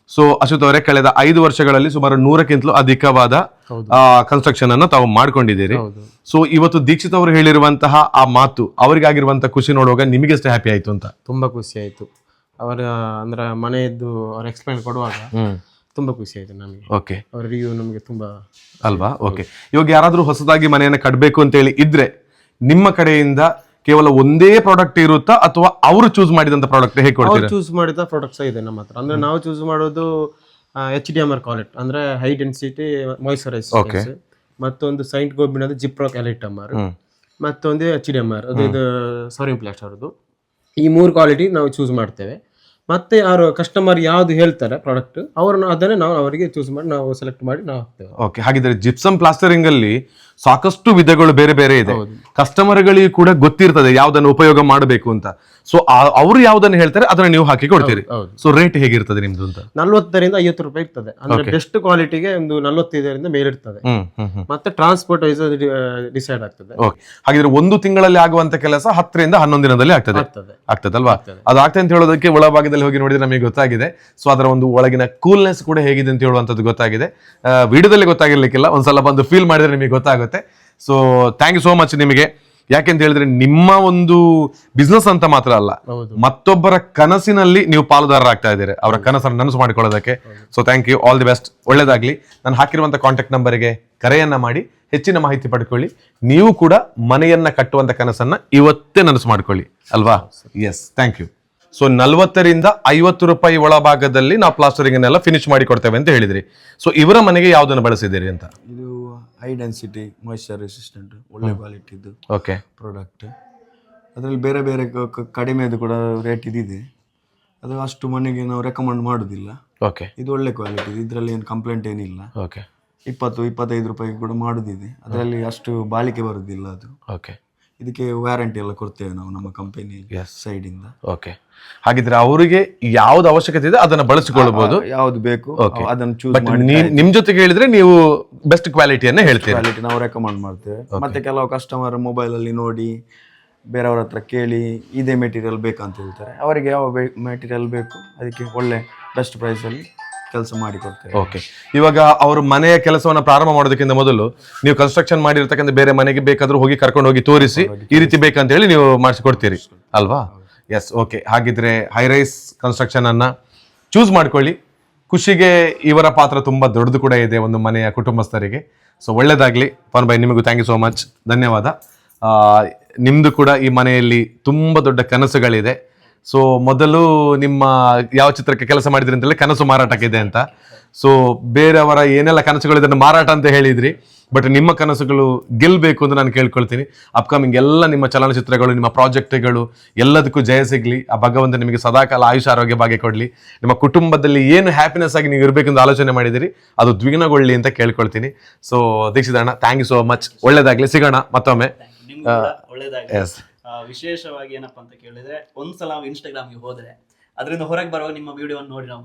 ಸೊ ಅಶ್ವಥ್ ಅವರೇ, ಕಳೆದ 5 ವರ್ಷಗಳಲ್ಲಿ ಸುಮಾರು 100ಕ್ಕಿಂತಲೂ ಅಧಿಕವಾದ ಕನ್ಸ್ಟ್ರಕ್ಷನ್ ಅನ್ನ ತಾವು ಮಾಡ್ಕೊಂಡಿದ್ದೀರಿ. ಸೊ ಇವತ್ತು ದೀಕ್ಷಿತ್ ಅವರು ಹೇಳಿರುವಂತಹ ಆ ಮಾತು, ಅವರಿಗಾಗಿರುವಂತಹ ಖುಷಿ ನೋಡುವಾಗ ನಿಮಗೆ ಎಷ್ಟು ಹ್ಯಾಪಿ ಆಯ್ತು ಅಂತ? ತುಂಬಾ ಖುಷಿ ಆಯ್ತು. ಅವರ ಅಂದ್ರೆ ಮನೆಯದ್ದು ಅವ್ರ ಎಕ್ಸ್ಪ್ಲೈನ್ ಕೊಡುವಾಗ ತುಂಬಾ ಖುಷಿ ಆಯ್ತು ನಮಗೆ. ಓಕೆ, ಅವ್ರ ರಿವ್ಯೂ ನಮಗೆ ತುಂಬಾ ಅಲ್ವಾ? ಓಕೆ, ಇವಾಗ ಯಾರಾದ್ರೂ ಹೊಸದಾಗಿ ಮನೆಯನ್ನ ಕಟ್ಟಬೇಕು ಅಂತ ಹೇಳಿ ಇದ್ರೆ ನಿಮ್ಮ ಕಡೆಯಿಂದ ಕೇವಲ ಒಂದೇ ಪ್ರಾಡಕ್ಟ್ ಇರುತ್ತಾ ಅಥವಾ ಅವರು ಚೂಸ್ ಮಾಡಿದಂತ ಪ್ರಾಡಕ್ಟ್ ಹೇಗೆ ಕೊಡ್ತೀರಾ? ಚೂಸ್ ಮಾಡಿದ ಪ್ರಾಡಕ್ಟ್ಸ್ ಇದೆ ನಮ್ಮ ಹತ್ರ. ಅಂದ್ರೆ ನಾವು ಚೂಸ್ ಮಾಡೋದು HDMR ಕ್ವಾಲಿಟಿ, ಅಂದ್ರೆ ಹೈ ಡೆನ್ಸಿಟಿ ಮಾಯಿಶ್ಚರೈಸ್, ಮತ್ತೊಂದು ಸೈಂಟ್ ಗೋಬಿನದು ಜಿಪ್ರಾಕ್ ಎಲಿಟಮರ್, ಮತ್ತೊಂದು HDMR ಅದು ಇದು ಸೋರಿಯಂ ಪ್ಲಾಸ್ಟ್ ಅವರದು. ಈ 3 ಕ್ವಾಲಿಟಿ ನಾವು ಚೂಸ್ ಮಾಡ್ತೇವೆ. ಮತ್ತೆ ಯಾರು ಕಸ್ಟಮರ್ ಯಾವ್ದು ಹೇಳ್ತಾರೆ ಪ್ರಾಡಕ್ಟ್, ಅವ್ರನ್ನ ಅದನ್ನೇ ನಾವು ಅವರಿಗೆ ಚೂಸ್ ಮಾಡಿ ನಾವು ಸೆಲೆಕ್ಟ್ ಮಾಡಿ ನಾವು ಹಾಕ್ತೇವೆ. ಓಕೆ, ಹಾಗಿದ್ರೆ ಜಿಪ್ಸಮ್ ಪ್ಲಾಸ್ಟರಿಂಗ್ ಅಲ್ಲಿ ಸಾಕಷ್ಟು ವಿಧಗಳು ಬೇರೆ ಬೇರೆ ಇದೆ. ಕಸ್ಟಮರ್ಗಳಿಗೆ ಕೂಡ ಗೊತ್ತಿರ್ತದೆ ಯಾವ್ದನ್ನು ಉಪಯೋಗ ಮಾಡಬೇಕು ಅಂತ. ಸೊ ಅವರು ಯಾವ್ದನ್ನು ಹೇಳ್ತಾರೆ ಅದನ್ನ ನೀವು ಹಾಕಿ ಕೊಡ್ತೀರಿ. ಸೊ ರೇಟ್ ಹೇಗಿರ್ತದೆ ನಿಮ್ದು ಅಂತ? 40ರಿಂದ 50 ರೂಪಾಯಿ ಇರ್ತದೆ. ಅಂದ್ರೆ ಬೆಸ್ಟ್ ಕ್ವಾಲಿಟಿಗೆ ಒಂದು 45ರಿಂದ ಮೇಲೆ ಇರ್ತದೆ. ಮತ್ತೆ ಟ್ರಾನ್ಸ್ಪೋರ್ಟ್ ವೈಸ್ ಡಿಸೈಡ್ ಆಗ್ತದೆ. ಓಕೆ, ಹಾಗಿದ್ರೆ ಒಂದು ತಿಂಗಳಲ್ಲಿ ಆಗುವಂತ ಕೆಲಸ 10ರಿಂದ 11 ದಿನದಲ್ಲಿ ಆಗ್ತದಲ್ವಾ? ಅದಾಗ್ತದೆ ಅಂತ ಹೇಳೋದಕ್ಕೆ ಒಳಭಾಗದಲ್ಲಿ ಹೋಗಿ ನೋಡಿದ್ರೆ ನಮಗೆ ಗೊತ್ತಾಗಿದೆ. ಸೊ ಅದರ ಒಂದು ಒಳಗಿನ ಕೂಲ್ನೆಸ್ ಕೂಡ ಹೇಗಿದೆ ಅಂತ ಹೇಳುವಂತದ್ದು ಗೊತ್ತಾಗಿದೆ. ವಿಡಿಯೋದಲ್ಲಿ ಗೊತ್ತಾಗಿರ್ಲಿಕ್ಕಿಲ್ಲ, ಒಂದ್ಸಲ ಬಂದು ಫೀಲ್ ಮಾಡಿದ್ರೆ ನಿಮಗೆ ಗೊತ್ತಾಗುತ್ತೆ. So thank you so much ನಿಮಗೆ. ಯಾಕೆಂತ ಹೇಳಿದ್ರೆ ನಿಮ್ಮ ಒಂದು ಬಿಸ್ನೆಸ್ ಅಂತ ಮಾತ್ರ ಅಲ್ಲ, ಮತ್ತೊಬ್ಬರ ಕನಸಿನಲ್ಲಿ ನೀವು ಪಾಲುದಾರರಾಗ್ತಾ ಇದ್ದೀರಿ, ಅವರ ಕನಸನ್ನು ನನಸು ಮಾಡಿಕೊಳ್ಳೋದಕ್ಕೆ. So thank you, all the best, ಒಳ್ಳೇದಾಗ್ಲಿ. ನಾನು ಹಾಕಿರುವಂತ ಕಾಂಟ್ಯಾಕ್ಟ್ ನಂಬರ್ಗೆ ಕರೆಯನ್ನ ಮಾಡಿ ಹೆಚ್ಚಿನ ಮಾಹಿತಿ ಪಡ್ಕೊಳ್ಳಿ. ನೀವು ಕೂಡ ಮನೆಯನ್ನ ಕಟ್ಟುವಂತ ಕನಸನ್ನ ಇವತ್ತೇ ನನಸು ಮಾಡ್ಕೊಳ್ಳಿ ಅಲ್ವಾ? Yes, thank you. ಸೊ 40ರಿಂದ 50 ರೂಪಾಯಿ ಒಳಭಾಗದಲ್ಲಿ ನಾವು ಪ್ಲಾಸ್ಟರಿಂಗ್ ಅನ್ನೆಲ್ಲ ಫಿನಿಶ್ ಮಾಡಿ ಕೊಡ್ತೇವೆ ಅಂತ ಹೇಳಿದ್ರಿ. ಸೊ ಇವರ ಮನೆಗೆ ಯಾವ್ದನ್ನು ಬಳಸಿದ್ದೀರಿ ಅಂತ? ಇದು ಹೈ ಡೆನ್ಸಿಟಿ ಮಾಯಿಶ್ಚರ್ ರೆಸಿಸ್ಟೆಂಟ್, ಒಳ್ಳೆ ಕ್ವಾಲಿಟಿದು ಓಕೆ ಪ್ರಾಡಕ್ಟ್. ಅದರಲ್ಲಿ ಬೇರೆ ಬೇರೆ ಕಡಿಮೆದು ಕೂಡ ರೇಟ್ ಇದಿದೆ. ಅದು ಅಷ್ಟು ಮನೆಗೆ ನಾವು ರೆಕಮೆಂಡ್ ಮಾಡೋದಿಲ್ಲ. ಓಕೆ, ಇದು ಒಳ್ಳೆ ಕ್ವಾಲಿಟಿ, ಇದರಲ್ಲಿ ಏನು ಕಂಪ್ಲೇಂಟ್ ಏನಿಲ್ಲ. ಓಕೆ, 20-25 ರೂಪಾಯಿ ಕೂಡ ಮಾಡೋದಿದೆ. ಅದರಲ್ಲಿ ಅಷ್ಟು ಬಾಳಿಕೆ ಬರೋದಿಲ್ಲ ಅದು. ಓಕೆ, ಇದಕ್ಕೆ ವ್ಯಾರಂಟಿ ಎಲ್ಲ ಕೊಡ್ತೇವೆ ನಾವು ನಮ್ಮ ಕಂಪನಿ ಸೈಡ್ ಇಂದ. ಓಕೆ, ಹಾಗಿದ್ರೆ ಅವರಿಗೆ ಯಾವ್ದು ಅವಶ್ಯಕತೆ ಇದೆ ಅದನ್ನ ಬಳಸಿಕೊಳ್ಳಬಹುದು, ಯಾವ್ದು ಬೇಕು ಅದನ್ನು ಚೂಸ್ ಬಟ್ ಮಾಡಿ. ನಿಮ್ ಜೊತೆಗೆ ಹೇಳಿದ್ರೆ ನೀವು ಬೆಸ್ಟ್ ಕ್ವಾಲಿಟಿಯನ್ನ ಹೇಳ್ತೀರಾ? ಕ್ವಾಲಿಟಿ ನಾವು ರೆಕಮೆಂಡ್ ಮಾಡ್ತೇವೆ. ಮತ್ತೆ ಕೆಲವು ಕಸ್ಟಮರ್ ಮೊಬೈಲ್ ಅಲ್ಲಿ ನೋಡಿ ಬೇರೆಯವ್ರ ಹತ್ರ ಕೇಳಿ ಇದೇ ಮೆಟೀರಿಯಲ್ ಬೇಕಂತ ಹೇಳ್ತಾರೆ. ಅವರಿಗೆ ಯಾವ ಮೆಟೀರಿಯಲ್ ಬೇಕು ಅದಕ್ಕೆ ಒಳ್ಳೆ ಬೆಸ್ಟ್ ಪ್ರೈಸ್ ಅಲ್ಲಿ ಕೆಲಸ ಮಾಡಿ ಕೊಡ್ತೇವೆ. ಓಕೆ, ಇವಾಗ ಅವರು ಮನೆಯ ಕೆಲಸವನ್ನ ಪ್ರಾರಂಭ ಮಾಡೋದಕ್ಕಿಂತ ಮೊದಲು ನೀವು ಕನ್ಸ್ಟ್ರಕ್ಷನ್ ಮಾಡಿರ್ತಕ್ಕಂಥ ಬೇರೆ ಮನೆಗೆ ಬೇಕಾದ್ರೂ ಹೋಗಿ ಕರ್ಕೊಂಡು ಹೋಗಿ ತೋರಿಸಿ ಈ ರೀತಿ ಬೇಕಂತ ಹೇಳಿ ನೀವು ಮಾಡಿಸಿಕೊಡ್ತೀರಿ ಅಲ್ವಾ? Yes, okay. ಹಾಗಿದ್ರೆ ಹೈರೈಸ್ ಕನ್ಸ್ಟ್ರಕ್ಷನ್ ಅನ್ನ ಚೂಸ್ ಮಾಡ್ಕೊಳ್ಳಿ. ಖುಷಿಗೆ ಇವರ ಪಾತ್ರ ತುಂಬಾ ದೊಡ್ಡದು ಕೂಡ ಇದೆ ಒಂದು ಮನೆಯ ಕುಟುಂಬಸ್ಥರಿಗೆ. ಸೊ ಒಳ್ಳೇದಾಗ್ಲಿ ಪವನ್ ಭಾಯ್, ನಿಮಗೂ ಥ್ಯಾಂಕ್ ಯು ಸೋ ಮಚ್, ಧನ್ಯವಾದ. ನಿಮ್ದು ಕೂಡ ಈ ಮನೆಯಲ್ಲಿ ತುಂಬಾ ದೊಡ್ಡ ಕನಸುಗಳಿದೆ. ಸೊ ಮೊದಲು ನಿಮ್ಮ ಯಾವ ಚಿತ್ರಕ್ಕೆ ಕೆಲಸ ಮಾಡಿದ್ರಿ ಅಂತೇಳಿ ಕನಸು ಮಾರಾಟಕ್ಕಿದೆ ಅಂತ. ಸೊ ಬೇರೆಯವರ ಏನೆಲ್ಲ ಕನಸುಗಳಿದೆ ಮಾರಾಟ ಅಂತ ಹೇಳಿದ್ರಿ, ಬಟ್ ನಿಮ್ಮ ಕನಸುಗಳು ಗೆಲ್ಲಬೇಕು ಅಂತ ನಾನು ಕೇಳ್ಕೊಳ್ತೀನಿ. ಅಪ್ಕಮಿಂಗ್ ಎಲ್ಲ ನಿಮ್ಮ ಚಲನಚಿತ್ರಗಳು, ನಿಮ್ಮ ಪ್ರಾಜೆಕ್ಟ್ಗಳು ಎಲ್ಲದಕ್ಕೂ ಜಯ ಸಿಗ್ಲಿ. ಆ ಭಗವಂತ ನಿಮಗೆ ಸದಾಕಾಲ ಆಯುಷ ಆರೋಗ್ಯ ಭಾಗ್ಯ ಕೊಡ್ಲಿ. ನಿಮ್ಮ ಕುಟುಂಬದಲ್ಲಿ ಏನು ಹ್ಯಾಪಿನೆಸ್ ಆಗಿ ನೀವು ಇರಬೇಕೆಂದು ಆಲೋಚನೆ ಮಾಡಿದಿರಿ ಅದು ದ್ವಿಗುಣಗೊಳ್ಳಿ ಅಂತ ಕೇಳ್ಕೊಳ್ತೀನಿ. ಸೊ ದೀಕ್ಷಿತ್ ಅಣ್ಣ, ಥ್ಯಾಂಕ್ ಯು ಸೋ ಮಚ್, ಒಳ್ಳೇದಾಗ್ಲಿ, ಸಿಗೋಣ ಮತ್ತೊಮ್ಮೆ. ಒಳ್ಳೇದಾಗ್ಲಿ. ವಿಶೇಷವಾಗಿ ಏನಪ್ಪಾ ಅಂತ ಕೇಳಿದ್ರೆ, ಒಂದ್ಸಲ ನಾವು ಇನ್ಸ್ಟಾಗ್ರಾಮ್ಗೆ ಹೋದ್ರೆ ಅದರಿಂದ ಹೊರಗೆ ಬರುವಾಗ ನಿಮ್ಮ ವಿಡಿಯೋವನ್ನು ನೋಡಿ ನಾವು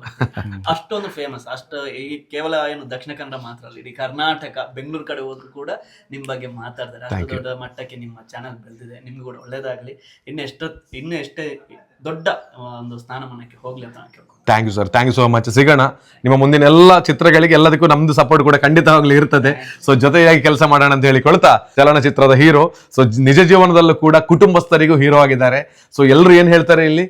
ಅಷ್ಟೊಂದು ಫೇಮಸ್. ಅಷ್ಟು ಈ ಕೇವಲ ಏನು ದಕ್ಷಿಣ ಕನ್ನಡ ಮಾತ್ರ ಅಲ್ಲ, ಇಡೀ ಕರ್ನಾಟಕ, ಬೆಂಗಳೂರು ಕಡೆ ಹೋದ್ರು ಕೂಡ ನಿಮ್ ಬಗ್ಗೆ ಮಾತಾಡ್ತಾರೆ. ಅಷ್ಟು ದೊಡ್ಡ ಮಟ್ಟಕ್ಕೆ ನಿಮ್ಮ ಚಾನಲ್ ಬೆಳೆದಿದೆ. ನಿಮ್ಗೆ ಕೂಡ ಒಳ್ಳೇದಾಗ್ಲಿ. ಇನ್ನು ಎಷ್ಟೇ ದೊಡ್ಡ ಒಂದು ಸ್ಥಾನಮಾನಕ್ಕೆ ಹೋಗ್ಲಿ ಅಂತ ನಾನು ಕೇಳ್ಕೊಂಡು. Thank you sir, thank you so much. ಸಿಗೋಣ ನಿಮ್ಮ ಮುಂದಿನ ಎಲ್ಲ ಚಿತ್ರಗಳಿಗೆ, ಎಲ್ಲದಕ್ಕೂ ನಮ್ದು ಸಪೋರ್ಟ್ ಕೂಡ ಖಂಡಿತವಾಗ್ಲೂ ಇರ್ತದೆ. ಸೊ ಜೊತೆಯಾಗಿ ಕೆಲಸ ಮಾಡೋಣ ಅಂತ ಹೇಳಿಕೊಳ್ತಾ, ಚಲನಚಿತ್ರದ ಹೀರೋ, ಸೊ ನಿಜ ಜೀವನದಲ್ಲೂ ಕೂಡ ಕುಟುಂಬಸ್ಥರಿಗೂ ಹೀರೋ ಆಗಿದ್ದಾರೆ. ಸೊ ಎಲ್ಲರೂ ಏನ್ ಹೇಳ್ತಾರೆ ಇಲ್ಲಿ,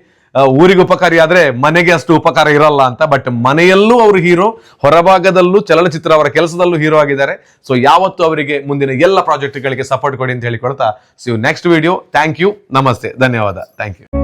ಊರಿಗೆ ಉಪಕಾರಿ ಆದ್ರೆ ಮನೆಗೆ ಅಷ್ಟು ಉಪಕಾರ ಇರಲ್ಲ ಅಂತ. ಬಟ್ ಮನೆಯಲ್ಲೂ ಅವರು ಹೀರೋ, ಹೊರಭಾಗದಲ್ಲೂ ಚಲನಚಿತ್ರ ಅವರ ಕೆಲಸದಲ್ಲೂ ಹೀರೋ ಆಗಿದ್ದಾರೆ. ಸೊ ಯಾವತ್ತು ಅವರಿಗೆ ಮುಂದಿನ ಎಲ್ಲ ಪ್ರಾಜೆಕ್ಟ್ಗಳಿಗೆ ಸಪೋರ್ಟ್ ಕೊಡಿ ಅಂತ ಹೇಳಿಕೊಳ್ತಾ, see you next video. Thank you, ನಮಸ್ತೆ, ಧನ್ಯವಾದ, ಥ್ಯಾಂಕ್ ಯು.